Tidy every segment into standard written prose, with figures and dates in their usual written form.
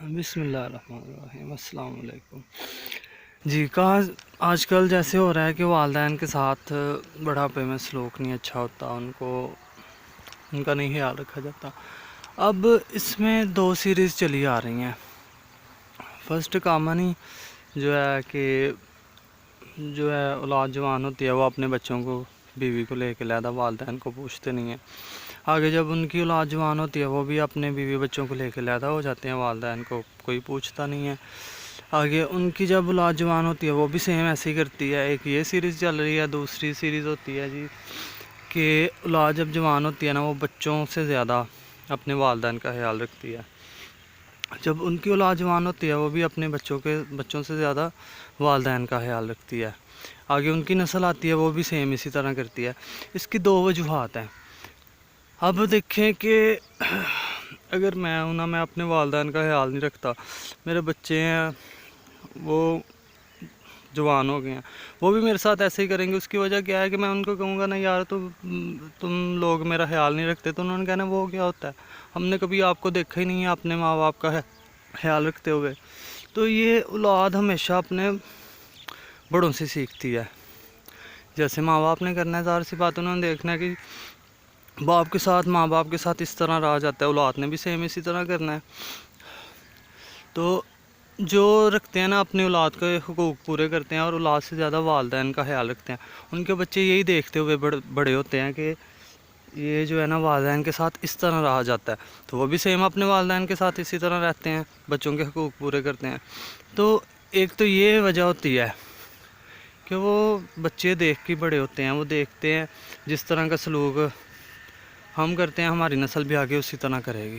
بسم اللہ الرحمن الرحیم، السلام علیکم جی۔ آج کل جیسے ہو رہا ہے کہ والدین کے ساتھ بڑھاپے میں سلوک نہیں اچھا ہوتا، ان کا نہیں خیال رکھا جاتا۔ اب اس میں 2 سیریز چلی آ رہی ہیں۔ فرسٹ کامن جو ہے کہ اولاد جوان ہوتی ہے وہ اپنے بچوں کو، بیوی کو لے کے علیحدہ والدین کو پوچھتے نہیں ہیں۔ آگے جب ان کی اولاد جوان ہوتی ہے وہ بھی اپنے بیوی بچوں کو لے کے علیحدہ ہو جاتے ہیں، والدین کو کوئی پوچھتا نہیں ہے۔ آگے ان کی جب اولاد جوان ہوتی ہے وہ بھی سیم ایسے ہی کرتی ہے۔ ایک یہ سیریز چل رہی ہے، دوسری سیریز ہوتی ہے جی کہ اولاد جب جوان ہوتی ہے نا وہ بچوں سے زیادہ اپنے والدین کا خیال رکھتی ہے۔ جب ان کی اولاد جوان ہوتی ہے وہ بھی اپنے بچوں سے زیادہ والدین کا خیال رکھتی ہے۔ آگے ان کی نسل آتی ہے وہ بھی سیم اسی طرح کرتی ہے۔ اس کی 2 وجوہات ہیں۔ اب دیکھیں کہ اگر میں ہوں نا، میں اپنے والدین کا خیال نہیں رکھتا، میرے بچے ہیں وہ جوان ہو گئے ہیں، وہ بھی میرے ساتھ ایسے ہی کریں گے۔ اس کی وجہ کیا ہے کہ میں ان کو کہوں گا نا یار تم لوگ میرا خیال نہیں رکھتے، تو انہوں نے کہنا وہ کیا ہوتا ہے، ہم نے کبھی آپ کو دیکھا ہی نہیں ہے اپنے ماں باپ کا خیال رکھتے ہوئے۔ تو یہ اولاد ہمیشہ اپنے بڑوں سے سیکھتی ہے۔ جیسے ماں باپ نے کرنا ہے، ظاہر سی بات انہوں نے دیکھنا ہے کہ ماں باپ کے ساتھ اس طرح رہا جاتا ہے، اولاد نے بھی سیم اسی طرح کرنا ہے۔ تو جو رکھتے ہیں نا اپنی اولاد کے حقوق پورے کرتے ہیں اور اولاد سے زیادہ والدین کا خیال رکھتے ہیں، ان کے بچے یہی دیکھتے ہوئے بڑے ہوتے ہیں کہ یہ جو ہے نا والدین کے ساتھ اس طرح رہا جاتا ہے، تو وہ بھی سیم اپنے والدین کے ساتھ اسی طرح رہتے ہیں، بچوں کے حقوق پورے کرتے ہیں۔ تو ایک تو یہ وجہ ہوتی ہے کہ وہ بچے دیکھ کے بڑے ہوتے ہیں، وہ دیکھتے ہیں جس طرح کا سلوک ہم کرتے ہیں ہماری نسل بھی آگے اسی طرح کرے گی۔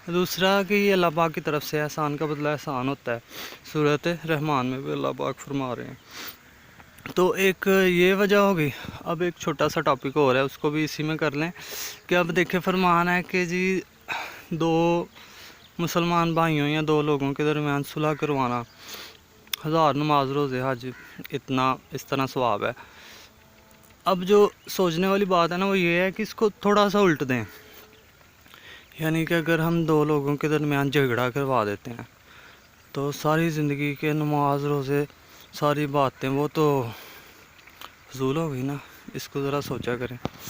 دوسرا کہ یہ اللہ پاک کی طرف سے احسان کا بدلہ احسان ہوتا ہے، سورۃ رحمان میں بھی اللہ پاک فرما رہے ہیں۔ تو ایک یہ وجہ ہوگی۔ اب ایک چھوٹا سا ٹاپک اور ہے، اس کو بھی اسی میں کر لیں کہ اب دیکھیں فرمان ہے کہ جی 2 مسلمان بھائیوں یا 2 لوگوں کے درمیان صلح کروانا، 1000 نماز روزے حج اتنا اس طرح ثواب ہے۔ اب جو سوچنے والی بات ہے نا وہ یہ ہے کہ اس کو تھوڑا سا الٹ دیں، یعنی کہ اگر ہم 2 لوگوں کے درمیان جھگڑا کروا دیتے ہیں تو ساری زندگی کے نماز روزے ساری باتیں وہ تو فضول ہو گئی نا، اس کو ذرا سوچا کریں۔